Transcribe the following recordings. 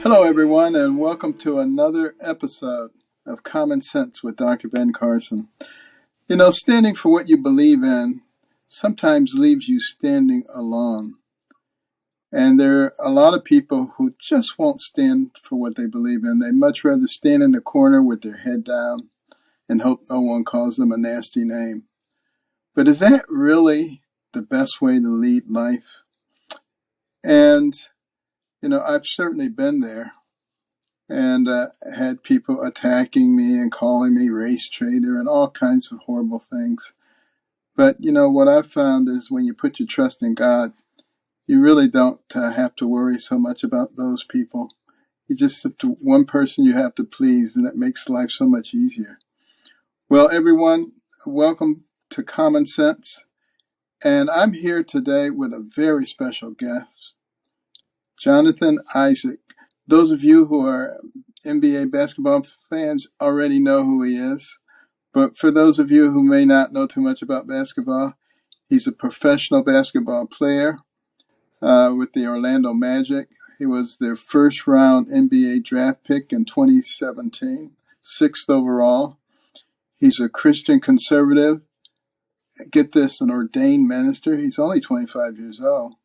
Hello, everyone, and welcome to another episode of Common Sense with Dr. Ben Carson. You know, standing for what you believe in sometimes leaves you standing alone. And there are a lot of people who just won't stand for what they believe in. They much rather stand in the corner with their head down and hope no one calls them a nasty name. But is that really the best way to lead life? And, you know, I've certainly been there. And had people attacking me and calling me race traitor and all kinds of horrible things. But, you know, what I've found is when you put your trust in God, you really don't have to worry so much about those people. You just have to, one person you have to please, and it makes life so much easier. Well, everyone, welcome to Common Sense. And I'm here today with a very special guest, Jonathan Issac. Those of you who are NBA basketball fans already know who he is. But for those of you who may not know too much about basketball, he's a professional basketball player with the Orlando Magic. He was their first round NBA draft pick in 2017, sixth overall. He's a Christian conservative. Get this, an ordained minister. He's only 25 years old.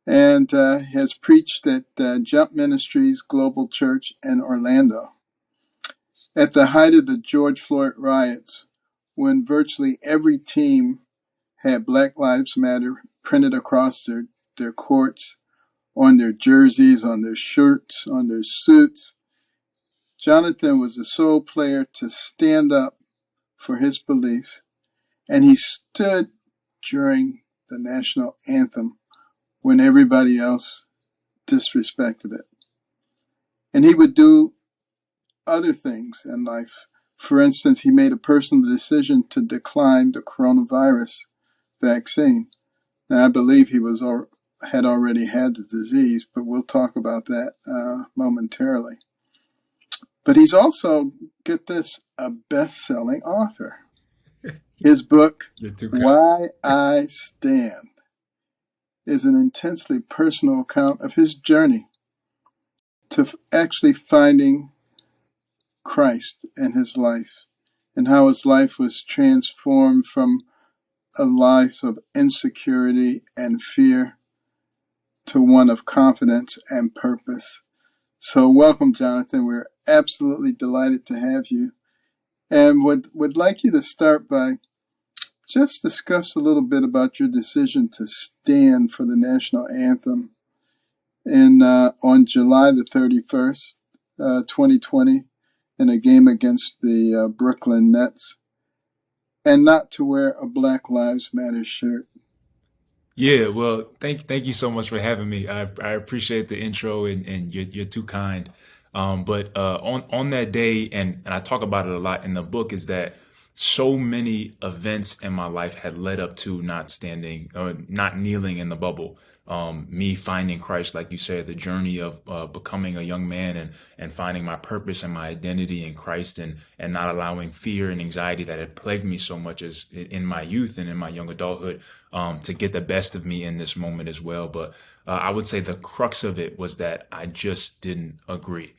And has preached at Jump Ministries Global Church in Orlando. At the height of the George Floyd riots, when virtually every team had Black Lives Matter printed across their courts, on their jerseys, on their shirts, on their suits, Jonathan was the sole player to stand up for his beliefs, and he stood during the national anthem when everybody else disrespected it. And he would do other things in life. For instance, he made a personal decision to decline the coronavirus vaccine. Now, I believe he had already had the disease, but we'll talk about that momentarily. But he's also, get this, a best-selling author. His book, Why I Stand, is an intensely personal account of his journey to actually finding Christ in his life and how his life was transformed from a life of insecurity and fear to one of confidence and purpose. So welcome, Jonathan. We're absolutely delighted to have you, and would like you to start by just discuss a little bit about your decision to stand for the national anthem on July the 31st, 2020, in a game against the Brooklyn Nets, and not to wear a Black Lives Matter shirt. Yeah, well, thank you so much for having me. I appreciate the intro and you're too kind. But on that day, and I talk about it a lot in the book, is that so many events in my life had led up to not standing or not kneeling in the bubble. Me finding Christ, like you said, the journey of becoming a young man and finding my purpose and my identity in Christ, and not allowing fear and anxiety that had plagued me so much as in my youth and in my young adulthood to get the best of me in this moment as well. But I would say the crux of it was that I just didn't agree.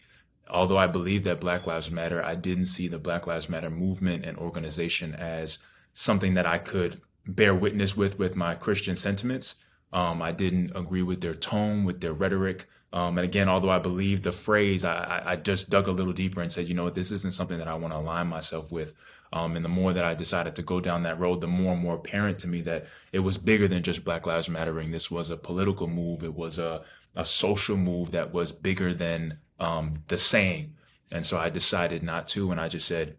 Although I believe that Black Lives Matter, I didn't see the Black Lives Matter movement and organization as something that I could bear witness with my Christian sentiments. I didn't agree with their tone, with their rhetoric. And again, although I believe the phrase, I just dug a little deeper and said, you know what, this isn't something that I want to align myself with. And the more that I decided to go down that road, the more and more apparent to me that it was bigger than just Black Lives Mattering. This was a political move. It was a social move that was bigger than the saying. And so I decided not to, and I just said,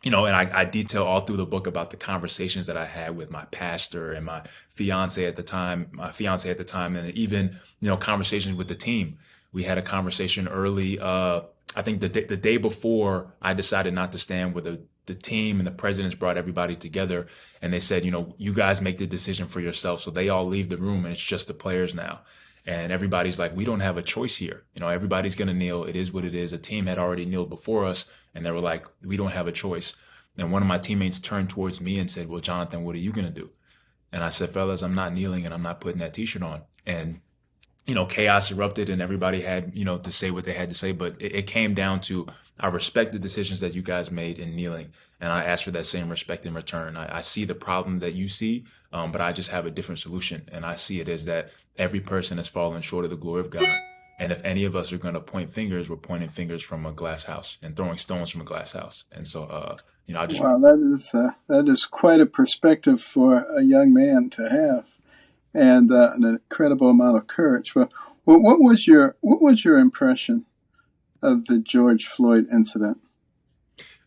you know, and I detail all through the book about the conversations that I had with my pastor and my fiance at the time, and even, you know, conversations with the team. We had a conversation early, I think the day before I decided not to stand, with the team and the presidents brought everybody together, and they said, you know, you guys make the decision for yourself. So they all leave the room and it's just the players now. And everybody's like, we don't have a choice here. You know, everybody's going to kneel. It is what it is. A team had already kneeled before us, and they were like, we don't have a choice. And one of my teammates turned towards me and said, well, Jonathan, what are you going to do? And I said, fellas, I'm not kneeling and I'm not putting that t-shirt on. And chaos erupted and everybody had, to say what they had to say. But it came down to, I respect the decisions that you guys made in kneeling, and I ask for that same respect in return. I see the problem that you see, but I just have a different solution. And I see it as that every person has fallen short of the glory of God. And if any of us are going to point fingers, we're pointing fingers from a glass house and throwing stones from a glass house. And so, I just, Wow, that is quite a perspective for a young man to have, and an incredible amount of courage. Well, what was your impression of the George Floyd incident?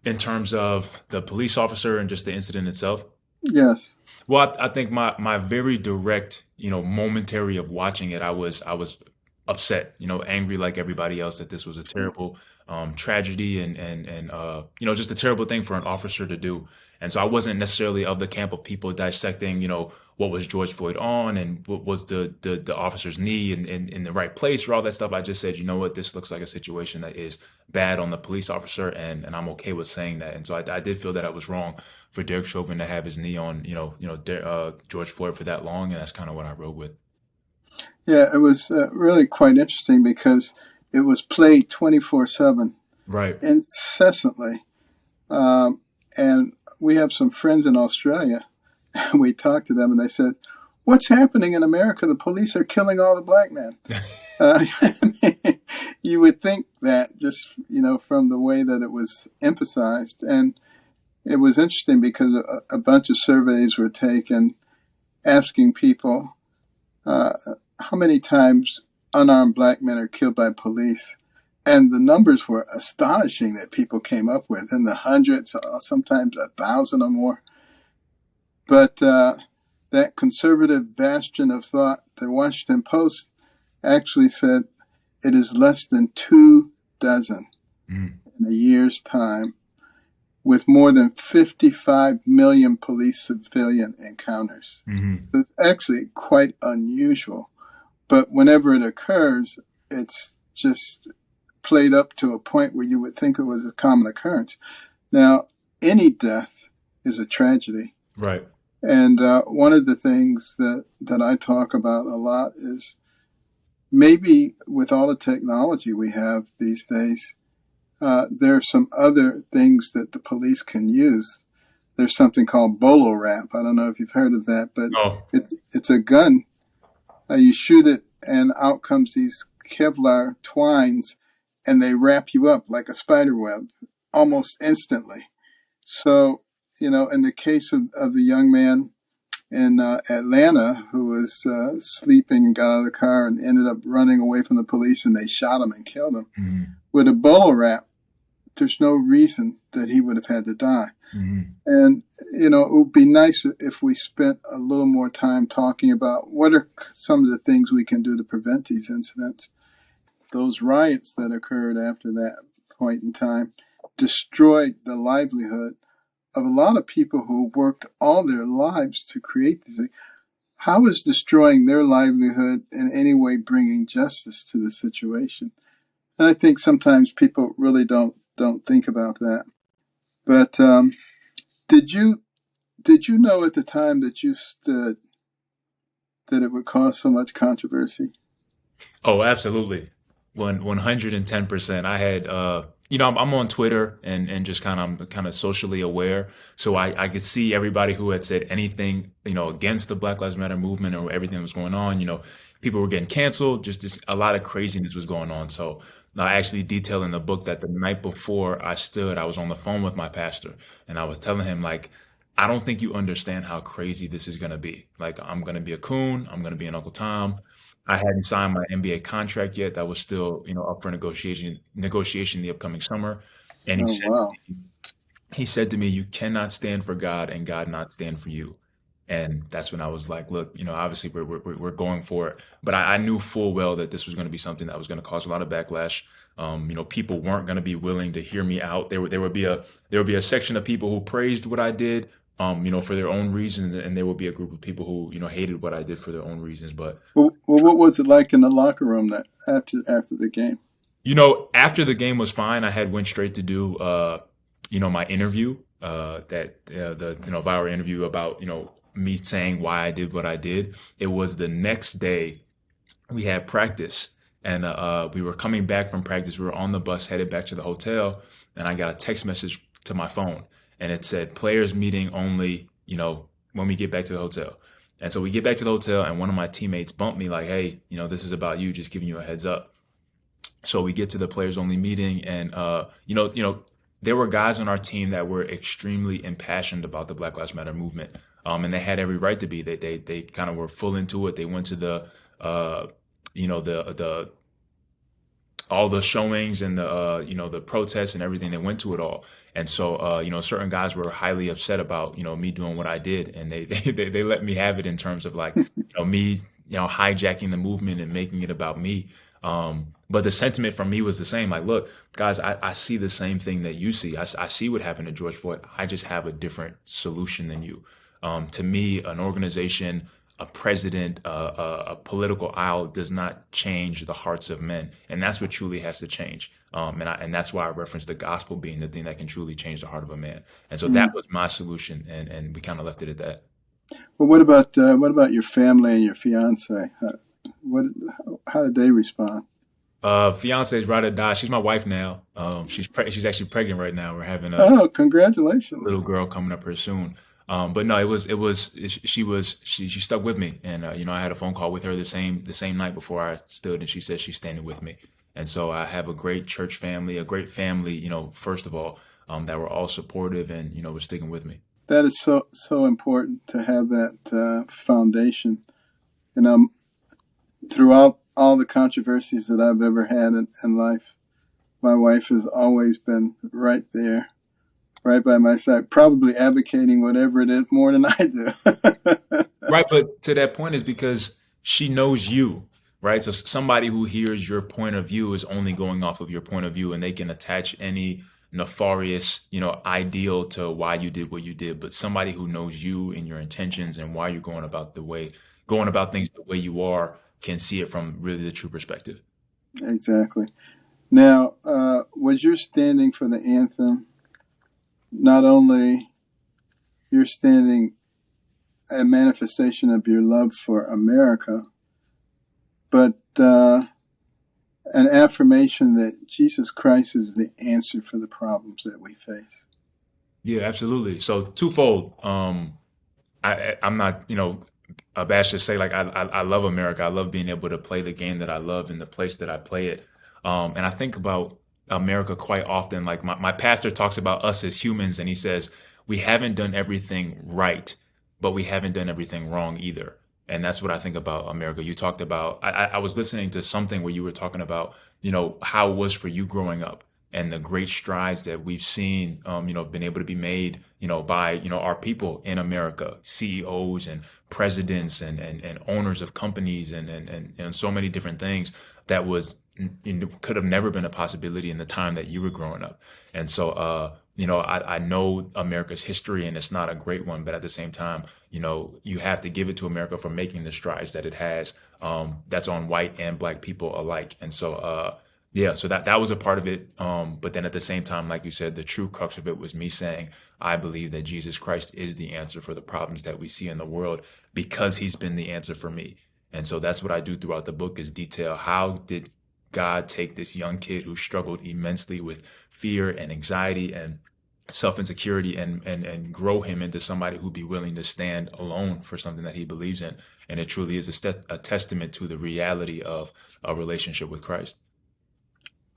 in terms of the police officer and just the incident itself. Yes. Well, I think my very direct, momentary of watching it, I was upset, angry like everybody else that this was a terrible tragedy and just a terrible thing for an officer to do. And so I wasn't necessarily of the camp of people dissecting, what was George Floyd on and what was the officer's knee in the right place or all that stuff. I just said, you know what, this looks like a situation that is bad on the police officer, and I'm okay with saying that. And so I did feel that I was wrong for Derek Chauvin to have his knee on, George Floyd for that long, and that's kind of what I rode with. Yeah, it was really quite interesting because it was played 24/7, Right. incessantly. And we have some friends in Australia, and we talked to them, and they said, "What's happening in America? The police are killing all the black men." Uh, you would think that just, from the way that it was emphasized. And it was interesting because a bunch of surveys were taken asking people uh, how many times unarmed black men are killed by police. And the numbers were astonishing that people came up with, in the hundreds, sometimes 1,000 or more. But that conservative bastion of thought, the Washington Post, actually said it is less than 24 Mm, in a year's time, with more than 55 million police civilian encounters. hmm So it's actually quite unusual. But whenever it occurs, it's just played up to a point where you would think it was a common occurrence. Now, any death is a tragedy. Right. And one of the things that I talk about a lot is, maybe with all the technology we have these days, there are some other things that the police can use. There's something called bolo wrap. I don't know if you've heard of that, but Oh. it's a gun. You shoot it, and out comes these Kevlar twines, and they wrap you up like a spider web almost instantly. So, in the case of the young man in Atlanta who was sleeping and got out of the car and ended up running away from the police, and they shot him and killed him, hmm with a bolo wrap, there's no reason that he would have had to die. hmm And, it would be nice if we spent a little more time talking about what are some of the things we can do to prevent these incidents. Those riots that occurred after that point in time destroyed the livelihood of a lot of people who worked all their lives to create these things. How is destroying their livelihood in any way bringing justice to the situation? And I think sometimes people really don't think about that. But did you know at the time that you stood that it would cause so much controversy? Oh, absolutely. 110%. I had, I'm on Twitter and just I'm kind of socially aware. So I could see everybody who had said anything, against the Black Lives Matter movement or everything that was going on. People were getting canceled. A lot of craziness was going on. So I actually detail in the book that the night before I stood, I was on the phone with my pastor and I was telling him, like, I don't think you understand how crazy this is going to be. Like, I'm going to be a coon. I'm going to be an Uncle Tom. I hadn't signed my NBA contract yet. That was still, up for negotiation the upcoming summer. And Oh, wow. he said to me, "You cannot stand for God and God not stand for you." And that's when I was like, "Look, obviously we're going for it." But I knew full well that this was going to be something that was going to cause a lot of backlash. People weren't going to be willing to hear me out. There would be a section of people who praised what I did, for their own reasons, and there would be a group of people who, hated what I did for their own reasons. But Well, what was it like in the locker room that after the game? after the game was fine, I had went straight to do, my interview, the viral interview about me saying why I did what I did. It was the next day we had practice, and we were coming back from practice. We were on the bus headed back to the hotel, and I got a text message to my phone, and it said players meeting only, when we get back to the hotel. And so we get back to the hotel, and one of my teammates bumped me like, "Hey, this is about you. Just giving you a heads up." So we get to the players only meeting, and there were guys on our team that were extremely impassioned about the Black Lives Matter movement, and they had every right to be. They kind of were full into it. They went to the the all the showings and the protests and everything. They went to it all. And so certain guys were highly upset about me doing what I did, and they let me have it in terms of like me hijacking the movement and making it about me. But the sentiment from me was the same. Like, look, guys, I see the same thing that you see. I see what happened to George Floyd. I just have a different solution than you. To me, an organization, a president, a political aisle does not change the hearts of men, and that's what truly has to change. And that's why I referenced the gospel being the thing that can truly change the heart of a man. And so that Mm. was my solution, and we kind of left it at that. Well, what about your family and your fiance? What how did they respond? Fiance is ride or die. She's my wife now. She's actually pregnant right now. We're having a Oh, congratulations! little girl coming up here soon. But no, she stuck with me, and I had a phone call with her the same night before I stood, and she said she's standing with me. And so I have a great church family, a great family. First of all, that were all supportive and were sticking with me. That is so important to have that foundation. You know, throughout all the controversies that I've ever had in life, my wife has always been right there, right by my side, probably advocating whatever it is more than I do. Right, but to that point is because she knows you, right? So somebody who hears your point of view is only going off of your point of view, and they can attach any nefarious, ideal to why you did what you did. But somebody who knows you and your intentions and why you're going about things the way you are, can see it from really the true perspective. Exactly. Now, was your standing for the anthem not only your standing a manifestation of your love for America, but an affirmation that Jesus Christ is the answer for the problems that we face? Yeah, absolutely. So twofold. I'm not, abashed to say like I love America. I love being able to play the game that I love in the place that I play it. And I think about America quite often. Like my pastor talks about us as humans, and he says we haven't done everything right, but we haven't done everything wrong either. And that's what I think about America. You talked about. I was listening to something where you were talking about, how it was for you growing up and the great strides that we've seen, been able to be made, by, our people in America, CEOs and presidents and owners of companies and so many different things that could have never been a possibility in the time that you were growing up. And so, I know America's history and it's not a great one, but at the same time, you have to give it to America for making the strides that it has, that's on white and black people alike. And so, yeah, so that was a part of it. But then at the same time, like you said, the true crux of it was me saying, I believe that Jesus Christ is the answer for the problems that we see in the world because he's been the answer for me. And so that's what I do throughout the book is detail how did God take this young kid who struggled immensely with fear and anxiety and self-insecurity and grow him into somebody who'd be willing to stand alone for something that he believes in. And it truly is a testament to the reality of a relationship with Christ.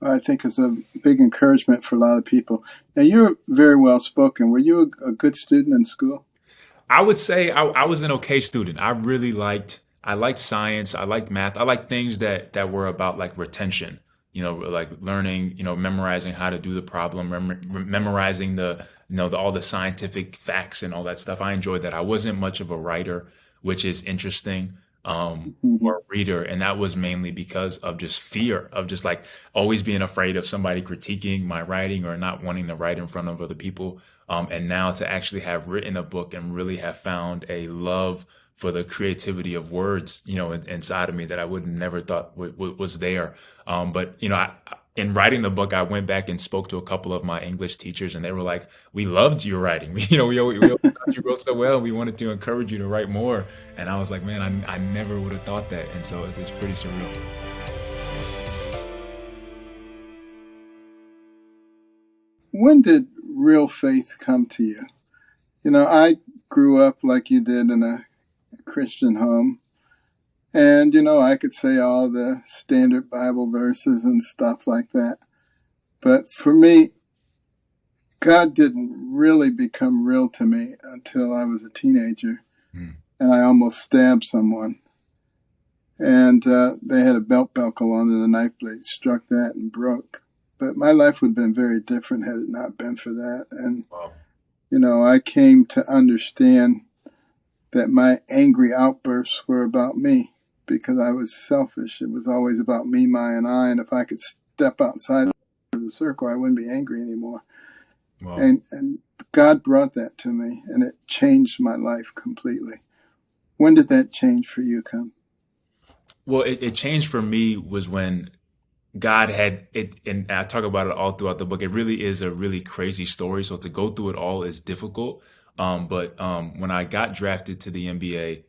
I think it's a big encouragement for a lot of people. Now, you're very well spoken. Were you a good student in school? I would say I was an okay student. I liked science. I liked math. I liked things that were about like retention, like learning, memorizing how to do the problem, memorizing all the scientific facts and all that stuff. I enjoyed that. I wasn't much of a writer, which is interesting, Hmm. or a reader. And that was mainly because of just fear of just like always being afraid of somebody critiquing my writing or not wanting to write in front of other people. And now to actually have written a book and really have found a love for the creativity of words, inside of me that I would never thought was there. But in writing the book, I went back and spoke to a couple of my English teachers, and they were like, "We loved your writing. We always thought you wrote so well. We wanted to encourage you to write more." And I was like, "Man, I never would have thought that." And so it's pretty surreal. When did real faith come to you? I grew up like you did in a Christian home. And, I could say all the standard Bible verses and stuff like that. But for me, God didn't really become real to me until I was a teenager Mm. and I almost stabbed someone. And they had a belt buckle on it, a knife blade struck that and broke. But my life would have been very different had it not been for that. And, Wow. I came to understand that my angry outbursts were about me because I was selfish. It was always about me, my, and I. And if I could step outside of the circle, I wouldn't be angry anymore. Wow. And God brought that to me, and it changed my life completely. When did that change for you come? Well, it changed for me was when God had it, and I talk about it all throughout the book. It really is a really crazy story. So to go through it all is difficult. But when I got drafted to the NBA,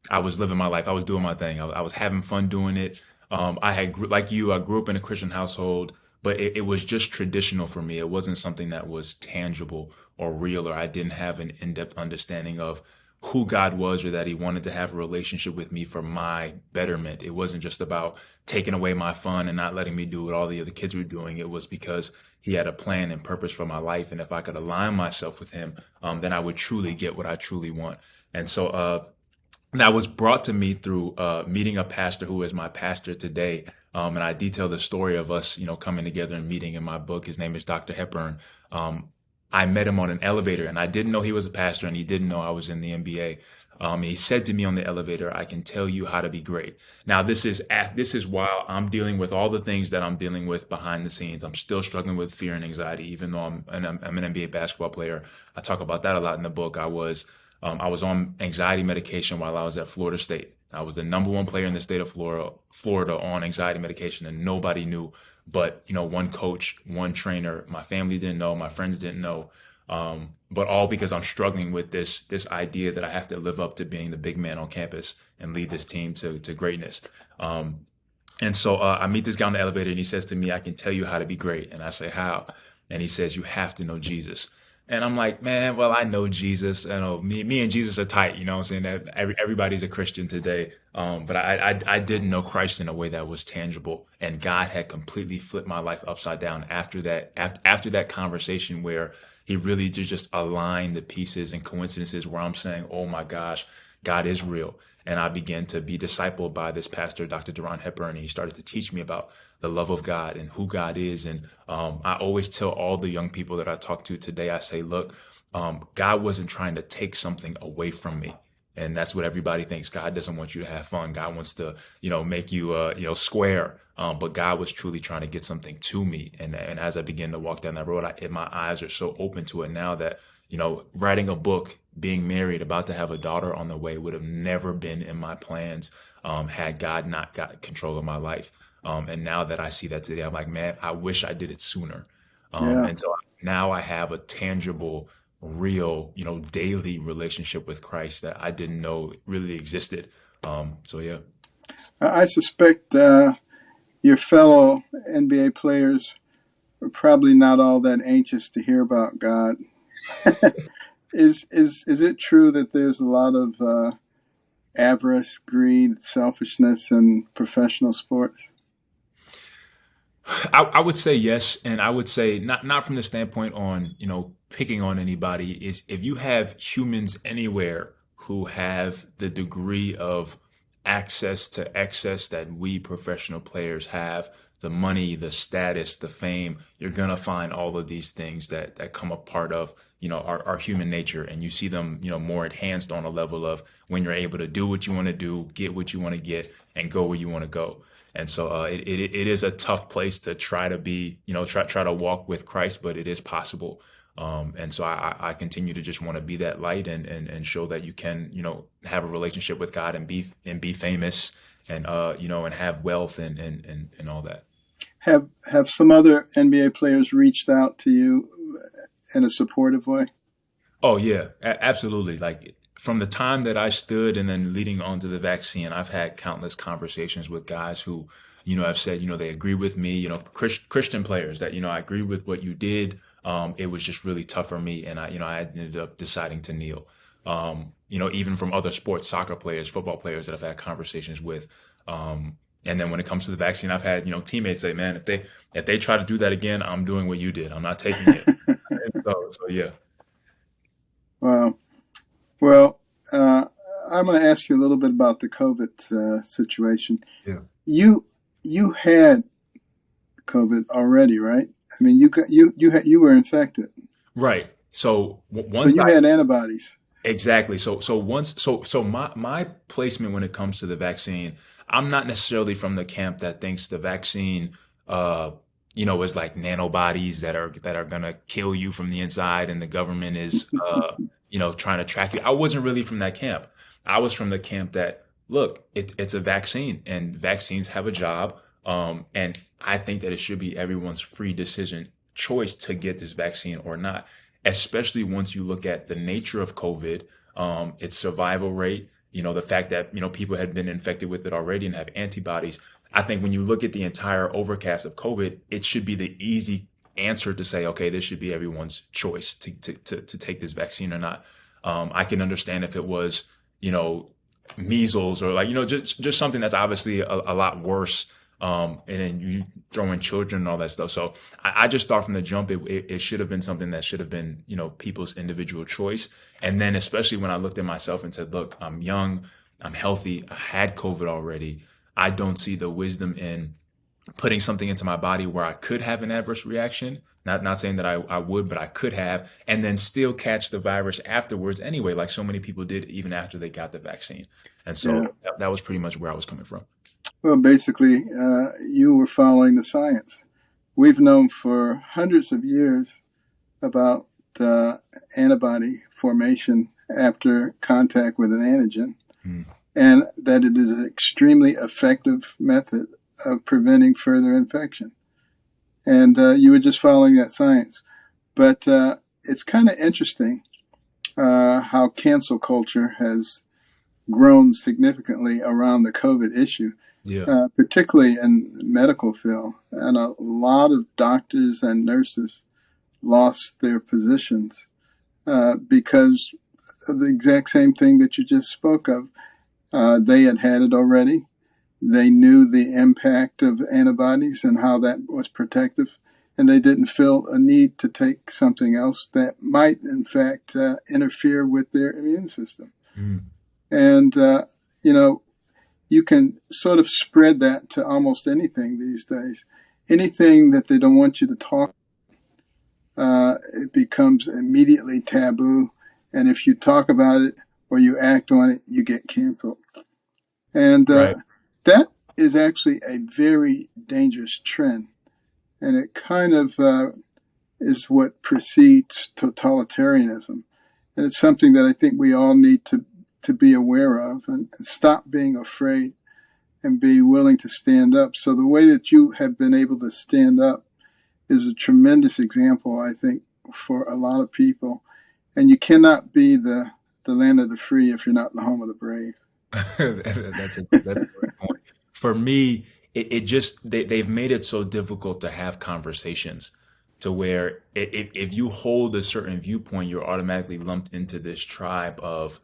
I was living my life. I was doing my thing. I was having fun doing it. Like you, I grew up in a Christian household, but it was just traditional for me. It wasn't something that was tangible or real, or I didn't have an in-depth understanding of who God was or that he wanted to have a relationship with me for my betterment. It wasn't just about taking away my fun and not letting me do what all the other kids were doing. It was because he had a plan and purpose for my life. And if I could align myself with him, then I would truly get what I truly want. And so that was brought to me through meeting a pastor who is my pastor today. And I detail the story of us, coming together and meeting in my book. His name is Dr. Hepburn. I met him on an elevator, and I didn't know he was a pastor, and he didn't know I was in the NBA. And he said to me on the elevator, "I can tell you how to be great." Now, this is while I'm dealing with all the things that I'm dealing with behind the scenes. I'm still struggling with fear and anxiety, even though I'm an NBA basketball player. I talk about that a lot in the book. I was on anxiety medication while I was at Florida State. I was the number one player in the state of Florida on anxiety medication, and nobody knew. But one coach, one trainer, my family didn't know, my friends didn't know. But all because I'm struggling with this idea that I have to live up to being the big man on campus and lead this team to greatness. And so I meet this guy on the elevator, and he says to me, "I can tell you how to be great." And I say, "How?" And he says, "You have to know Jesus." And I'm like, "Man, well, I know Jesus. I know me and Jesus are tight. You know what I'm saying? That everybody's a Christian today. But I didn't know Christ in a way that was tangible. And God had completely flipped my life upside down after that, after that conversation where he really just aligned the pieces and coincidences where I'm saying, oh my gosh, God is real. And I began to be discipled by this pastor, Dr. Duran Hepburn, and he started to teach me about the love of God and who God is. And I always tell all the young people that I talk to today, I say, look, God wasn't trying to take something away from me. And that's what everybody thinks. God doesn't want you to have fun. God wants to, make you, square. But God was truly trying to get something to me. And as I began to walk down that road, my eyes are so open to it now that, writing a book, being married, about to have a daughter on the way would have never been in my plans had God not got control of my life. And now that I see that today, I'm like, man, I wish I did it sooner. Yeah. And so now I have a tangible, real, daily relationship with Christ that I didn't know really existed. So yeah. I suspect your fellow NBA players are probably not all that anxious to hear about God. Is it true that there's a lot of avarice, greed, selfishness in professional sports? I would say yes, and I would say not from the standpoint on picking on anybody. Is if you have humans anywhere who have the degree of access to excess that we professional players have, the money, the status, the fame, you're gonna find all of these things that come a part of our human nature, and you see them more enhanced on a level of when you're able to do what you want to do, get what you want to get, and go where you want to go. And so it is a tough place to try to be, try to walk with Christ, but it is possible. And so I continue to just want to be that light and show that you can, have a relationship with God and be famous and, and have wealth and all that. Have some other NBA players reached out to you in a supportive way? Oh yeah, absolutely. Like from the time that I stood and then leading on to the vaccine, I've had countless conversations with guys who, have said, they agree with me, Christian players that, I agree with what you did. It was just really tough for me. And I ended up deciding to kneel. Even from other sports, soccer players, football players that I've had conversations with. And then when it comes to the vaccine, I've had, teammates say, man, if they try to do that again, I'm doing what you did. I'm not taking it. And so yeah. Wow. Well, uh, I'm going to ask you a little bit about the COVID situation. Yeah. You you had COVID already, right? I mean, you were infected, Right. So so once you I had antibodies. exactly. So my placement when it comes to the vaccine, I'm not necessarily from the camp that thinks the vaccine uh is like nanobodies that are gonna kill you from the inside and the government is trying to track you. I wasn't really from that camp. I was from the camp that look, it's a vaccine and vaccines have a job. And I think that it should be everyone's free decision choice to get this vaccine or not, especially once you look at the nature of COVID, its survival rate, the fact that, people had been infected with it already and have antibodies. I think when you look at the entire overcast of COVID, it should be the easy answer to say, okay, this should be everyone's choice to take this vaccine or not. I can understand if it was, you know, measles or like, just something that's obviously a lot worse. And then you throw in children and all that stuff. So I just thought from the jump, it should have been something that should have been, people's individual choice. And then especially when I looked at myself and said, look, I'm young, I'm healthy, I had COVID already. I don't see the wisdom in putting something into my body where I could have an adverse reaction. Not saying that I would, but I could have, and then still catch the virus afterwards anyway, like so many people did even after they got the vaccine. And so Yeah. that was pretty much where I was coming from. Well, basically, you were following the science. We've known for hundreds of years about uh, antibody formation after contact with an antigen, Mm. and that it is an extremely effective method of preventing further infection. And you were just following that science. But it's kind of interesting how cancel culture has grown significantly around the COVID issue, Yeah. particularly in medical field. And a lot of doctors and nurses lost their positions because of the exact same thing that you just spoke of. They had had it already. They knew the impact of antibodies and how that was protective, and they didn't feel a need to take something else that might, in fact, interfere with their immune system. Mm. And, you know, you can sort of spread that to almost anything these days. Anything that they don't want you to talk, it becomes immediately taboo. And if you talk about it or you act on it, you get canceled. And Right. that is actually a very dangerous trend. And it kind of is what precedes totalitarianism. And it's something that I think we all need to be aware of and stop being afraid and be willing to stand up. So the way that you have been able to stand up is a tremendous example, I think, for a lot of people. And you cannot be the land of the free if you're not in the home of the brave. That's a great point. For me, it just they've made it so difficult to have conversations to where if you hold a certain viewpoint, you're automatically lumped into this tribe of,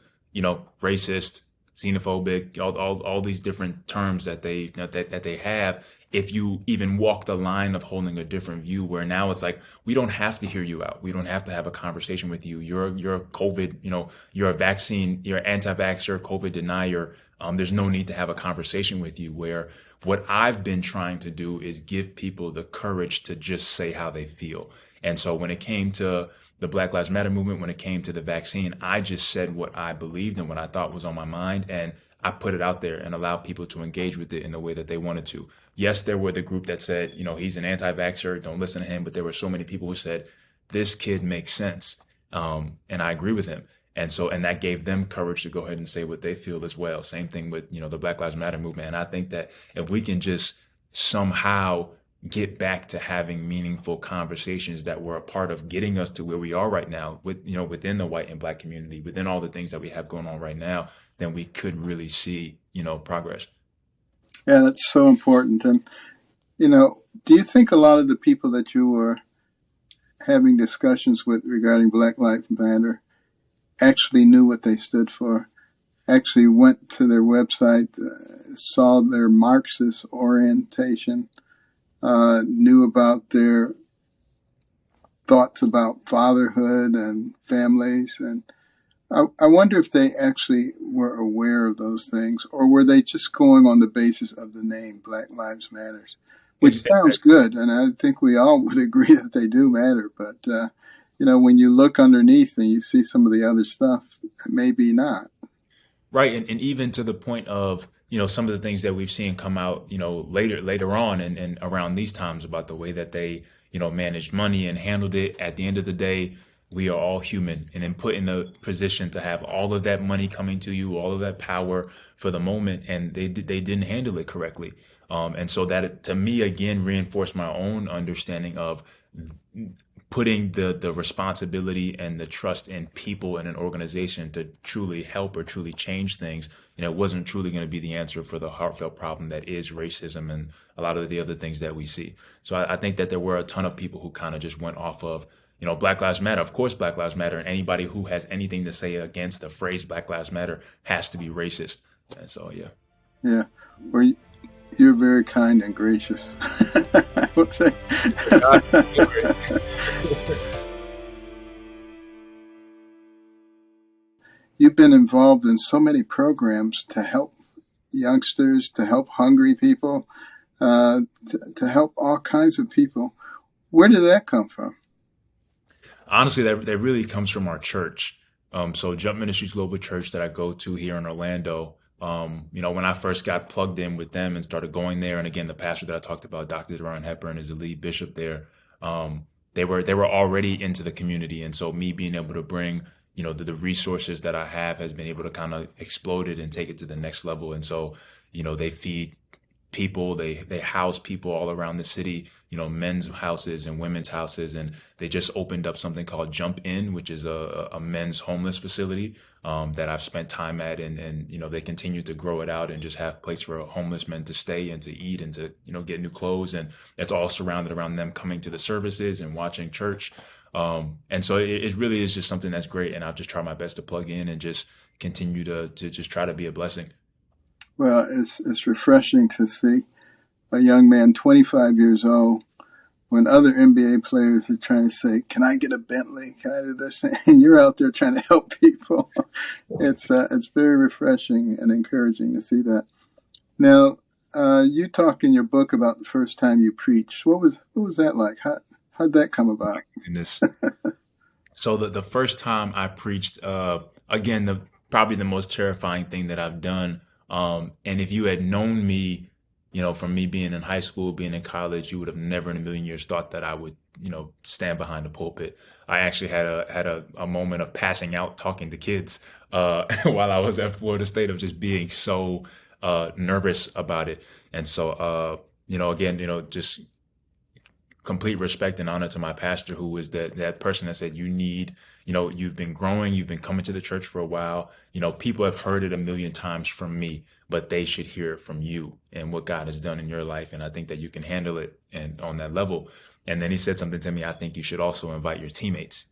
racist, xenophobic, all these different terms that they have. If you even walk the line of holding a different view, where now it's like we don't have to hear you out, we don't have to have a conversation with you. You're a COVID, you're a vaccine, you're an anti-vaxxer, COVID denier. There's no need to have a conversation with you. Where what I've been trying to do is give people the courage to just say how they feel. And so when it came to the Black Lives Matter movement, when it came to the vaccine, I just said what I believed and what I thought was on my mind. And I put it out there and allowed people to engage with it in the way that they wanted to. Yes, there were the group that said, he's an anti-vaxxer, don't listen to him. But there were so many people who said, this kid makes sense. And I agree with him. And that gave them courage to go ahead and say what they feel as well. Same thing with, the Black Lives Matter movement. And I think that if we can just somehow get back to having meaningful conversations that were a part of getting us to where we are right now with, within the white and black community, within all the things that we have going on right now, then we could really see, progress. Yeah, that's so important. And, do you think a lot of the people that you were having discussions with regarding Black Lives Matter actually knew what they stood for, actually went to their website, saw their Marxist orientation, knew about their thoughts about fatherhood and families? And I wonder if they actually were aware of those things, or were they just going on the basis of the name Black Lives Matters, which sounds good, and I think we all would agree that they do matter. But when you look underneath and you see some of the other stuff, maybe not. Right, and even to the point of some of the things that we've seen come out later on and around these times about the way that they managed money and handled it. At the end of the day, we are all human, and then put in a position to have all of that money coming to you, all of that power for the moment, and they didn't handle it correctly. And so that to me again reinforced my own understanding of putting the responsibility and the trust in people and an organization to truly help or truly change things, wasn't truly going to be the answer for the heartfelt problem that is racism and a lot of the other things that we see. So I think that there were a ton of people who kind of just went off of, Black Lives Matter. Of course, Black Lives Matter, and anybody who has anything to say against the phrase Black Lives Matter has to be racist. And so, yeah. Yeah. Well, you're very kind and gracious, I would say. You've been involved in so many programs to help youngsters, to help hungry people, to help all kinds of people. Where did that come from? Honestly, that really comes from our church. So Jump Ministries Global Church that I go to here in Orlando. When I first got plugged in with them and started going there, and again, the pastor that I talked about, Dr. Deron Hepburn, is the lead bishop there. They were already into the community, and so me being able to bring the resources that I have has been able to kind of explode it and take it to the next level. And so they feed people, they house people all around the city, men's houses and women's houses, and they just opened up something called Jump In, which is a men's homeless facility that I've spent time at, and they continue to grow it out and just have place for homeless men to stay and to eat and to get new clothes, and it's all surrounded around them coming to the services and watching church. And so it really is just something that's great, and I'll just try my best to plug in and just continue to just try to be a blessing. Well, it's refreshing to see a young man, 25 years old, when other NBA players are trying to say, "Can I get a Bentley? Can I do this?" And you're out there trying to help people. It's very refreshing and encouraging to see that. Now, you talk in your book about the first time you preached. What was that like? How'd that come about? Goodness. So the first time I preached, again, probably the most terrifying thing that I've done. And if you had known me, from me being in high school, being in college, you would have never in a million years thought that I would, stand behind the pulpit. I actually had a moment of passing out talking to kids while I was at Florida State, of just being so nervous about it. And so, again, just complete respect and honor to my pastor, who is that person that said, you've been growing, you've been coming to the church for a while. People have heard it a million times from me, but they should hear it from you and what God has done in your life. And I think that you can handle it and on that level. And then he said something to me, I think you should also invite your teammates.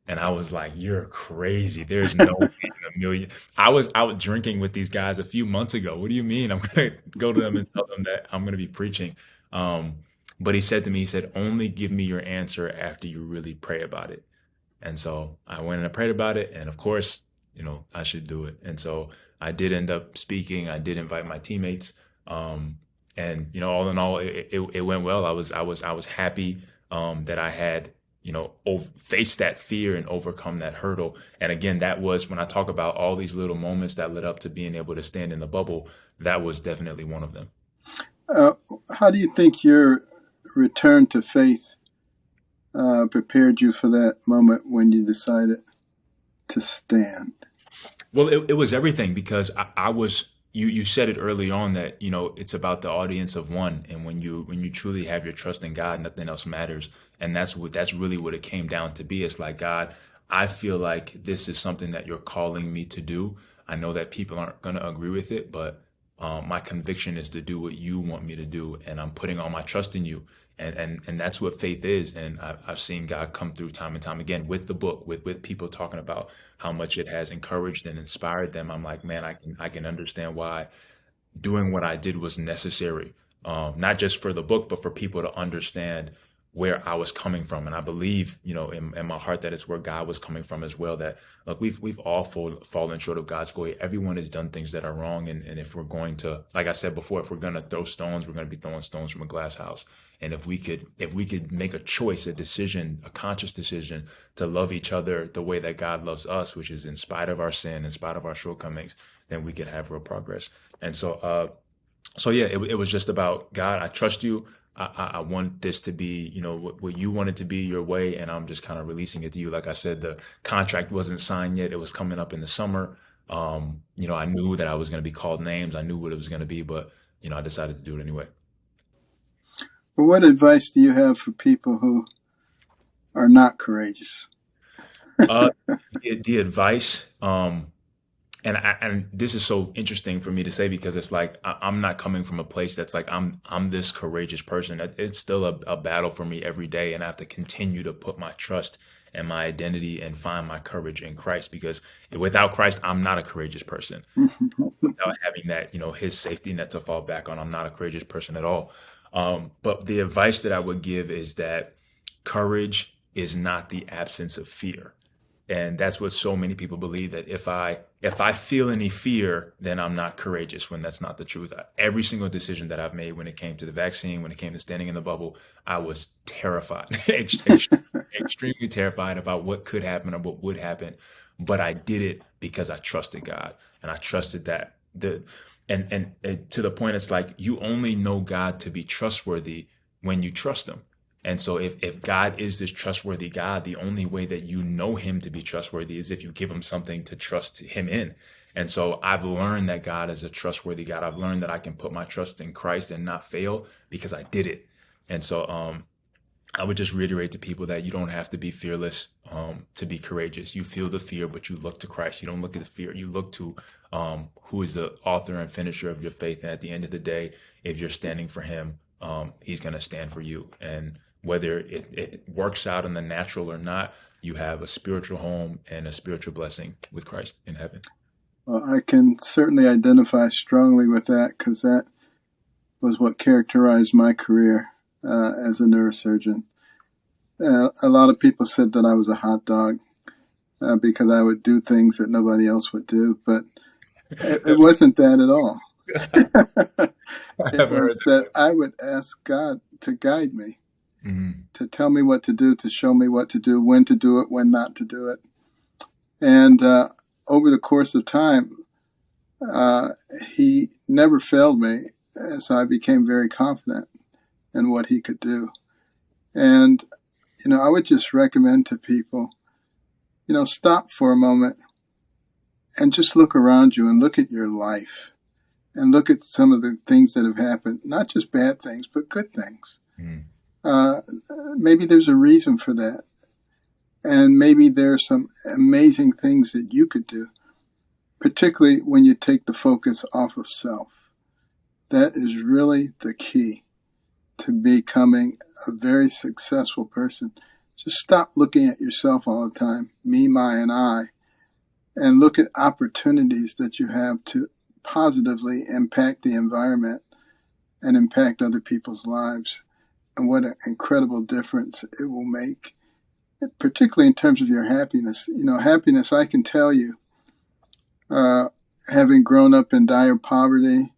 And I was like, you're crazy. There's no way in a million. I was out drinking with these guys a few months ago. What do you mean? I'm going to go to them and tell them that I'm going to be preaching. But he said to me, he said, only give me your answer after you really pray about it. And so I went and I prayed about it. And of course, I should do it. And so I did end up speaking. I did invite my teammates. And all in all, it went well. I was happy that I had faced that fear and overcome that hurdle. And again, that was when I talk about all these little moments that led up to being able to stand in the bubble. That was definitely one of them. How do you think your return to faith prepared you for that moment when you decided to stand? Well, it was everything, because I was, you said it early on that it's about the audience of one, and when you truly have your trust in God, nothing else matters, and that's really what it came down to be. It's like, God, I feel like this is something that you're calling me to do. I know that people aren't going to agree with it, but my conviction is to do what you want me to do, and I'm putting all my trust in you. And that's what faith is. And I've seen God come through time and time again with the book, with people talking about how much it has encouraged and inspired them. I'm like, man, I can understand why doing what I did was necessary, not just for the book, but for people to understand where I was coming from. And I believe, in my heart that it's where God was coming from as well. That look, we've all fallen short of God's glory. Everyone has done things that are wrong. And if we're going to, like I said before, if we're going to throw stones, we're going to be throwing stones from a glass house. And if we could make a choice, a decision, a conscious decision to love each other the way that God loves us, which is in spite of our sin, in spite of our shortcomings, then we can have real progress. And so yeah, it was just about, God, I trust you. I want this to be, what you want it to be, your way, and I'm just kind of releasing it to you. Like I said, the contract wasn't signed yet. It was coming up in the summer. I knew that I was going to be called names. I knew what it was going to be, but I decided to do it anyway. But what advice do you have for people who are not courageous? Uh, the advice, and this is so interesting for me to say, because it's like I'm not coming from a place that's like I'm this courageous person. It's still a battle for me every day, and I have to continue to put my trust and my identity and find my courage in Christ, because without Christ, I'm not a courageous person. Without having that, His safety net to fall back on, I'm not a courageous person at all. But the advice that I would give is that courage is not the absence of fear. And that's what so many people believe, that if I feel any fear, then I'm not courageous, when that's not the truth. Every single decision that I've made, when it came to the vaccine, when it came to standing in the bubble, I was terrified, extremely terrified about what could happen or what would happen. But I did it because I trusted God, and I trusted that and to the point, it's like you only know God to be trustworthy when you trust Him. And so if God is this trustworthy God, the only way that you know Him to be trustworthy is if you give Him something to trust Him in. And so I've learned that God is a trustworthy God. I've learned that I can put my trust in Christ and not fail because I did it. And so I would just reiterate to people that you don't have to be fearless to be courageous. You feel the fear, but you look to Christ. You don't look at the fear. You look to who is the author and finisher of your faith. And at the end of the day, if you're standing for Him, He's going to stand for you. And whether it works out in the natural or not, you have a spiritual home and a spiritual blessing with Christ in heaven. Well, I can certainly identify strongly with that, because that was what characterized my career as a neurosurgeon. A lot of people said that I was a hot dog because I would do things that nobody else would do, but it wasn't that at all. It was that I would ask God to guide me, to tell me what to do, to show me what to do, when not to do it. And over the course of time, He never failed me, as I became very confident in what He could do. And, I would just recommend to people, stop for a moment and just look around you and look at your life and look at some of the things that have happened, not just bad things, but good things. Maybe there's a reason for that. And maybe there's some amazing things that you could do, particularly when you take the focus off of self. That is really the key to becoming a very successful person. Just stop looking at yourself all the time, me, my, and I, and look at opportunities that you have to positively impact the environment and impact other people's lives. And what an incredible difference it will make, particularly in terms of your happiness. Happiness, I can tell you, having grown up in dire poverty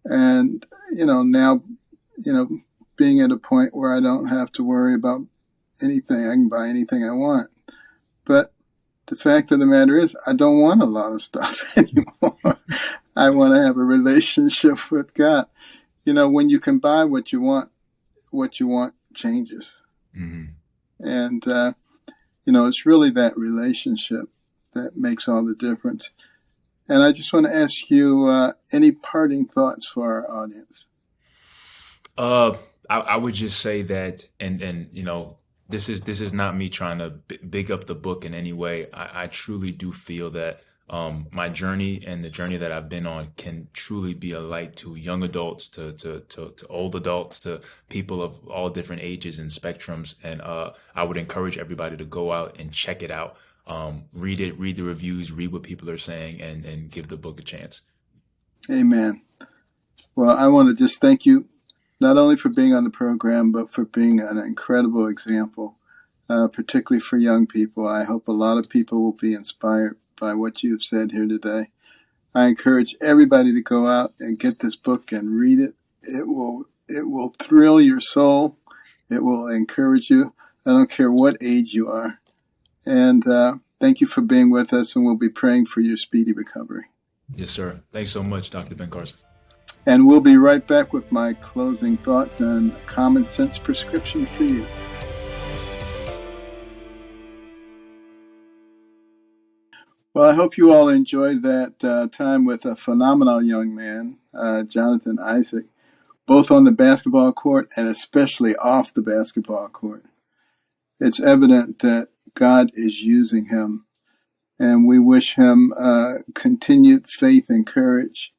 and, now, being at a point where I don't have to worry about anything. I can buy anything I want. But the fact of the matter is, I don't want a lot of stuff anymore. I want to have a relationship with God. When you can buy what you want changes. And, it's really that relationship that makes all the difference. And I just want to ask you any parting thoughts for our audience. Uh, I would just say that, and you know, this is not me trying to big up the book in any way. I truly do feel that my journey and the journey that I've been on can truly be a light to young adults, to old adults, to people of all different ages and spectrums. And I would encourage everybody to go out and check it out. Read it, read the reviews, read what people are saying, and give the book a chance. Amen. Well, I want to just thank you not only for being on the program, but for being an incredible example, particularly for young people. I hope a lot of people will be inspired by what you've said here today. I encourage everybody to go out and get this book and read it. It will thrill your soul. It will encourage you. I don't care what age you are. And thank you for being with us, and we'll be praying for your speedy recovery. Yes, sir. Thanks so much, Dr. Ben Carson. And we'll be right back with my closing thoughts and a common sense prescription for you. Well, I hope you all enjoyed that time with a phenomenal young man, Jonathan Issac, both on the basketball court and especially off the basketball court. It's evident that God is using him, and we wish him continued faith and courage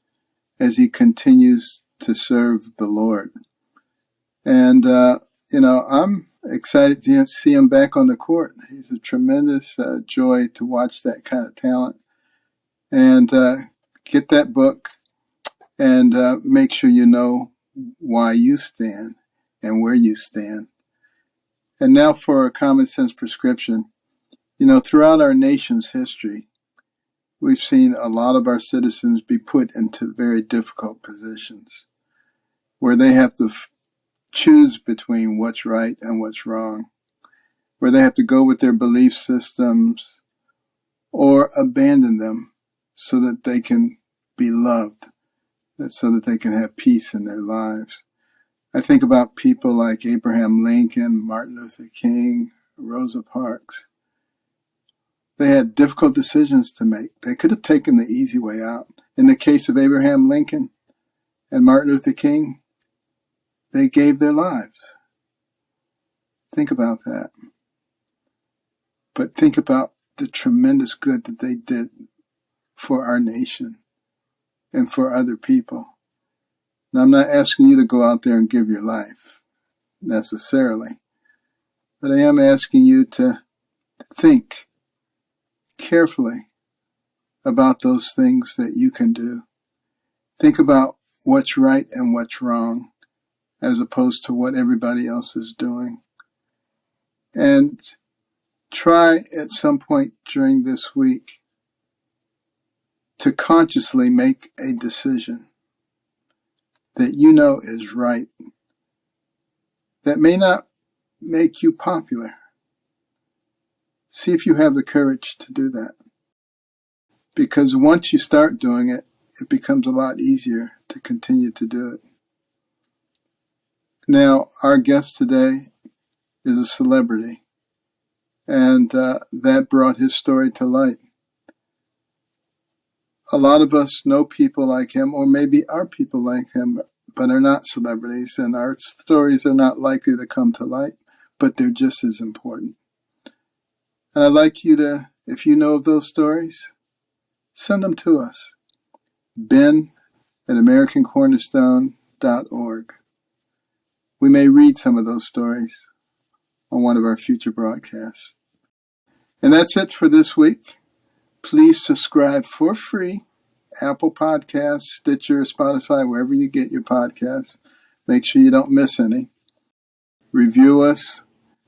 as he continues to serve the Lord. And, I'm excited to see him back on the court. He's a tremendous joy to watch that kind of talent. And get that book and make sure you know why you stand and where you stand. And now for a common sense prescription. Throughout our nation's history, we've seen a lot of our citizens be put into very difficult positions where they have to choose between what's right and what's wrong, where they have to go with their belief systems or abandon them so that they can be loved, so that they can have peace in their lives. I think about people like Abraham Lincoln, Martin Luther King, Rosa Parks. They had difficult decisions to make. They could have taken the easy way out. In the case of Abraham Lincoln and Martin Luther King, they gave their lives. Think about that. But think about the tremendous good that they did for our nation and for other people. Now, I'm not asking you to go out there and give your life necessarily, but I am asking you to think carefully about those things that you can do. Think about what's right and what's wrong, as opposed to what everybody else is doing. And try at some point during this week to consciously make a decision that you know is right, that may not make you popular. See if you have the courage to do that. Because once you start doing it, it becomes a lot easier to continue to do it. Now, our guest today is a celebrity, and that brought his story to light. A lot of us know people like him, or maybe are people like him, but are not celebrities, and our stories are not likely to come to light, but they're just as important. And I'd like you to, if you know of those stories, send them to us. ben@americancornerstone.org. We may read some of those stories on one of our future broadcasts. And that's it for this week. Please subscribe for free. Apple Podcasts, Stitcher, Spotify, wherever you get your podcasts. Make sure you don't miss any. Review us.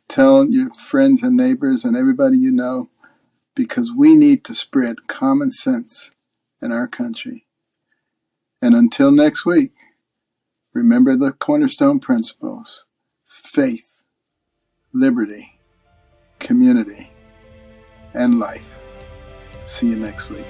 Tell your friends and neighbors and everybody you know, because we need to spread common sense in our country. And until next week, remember the cornerstone principles: faith, liberty, community, and life. See you next week.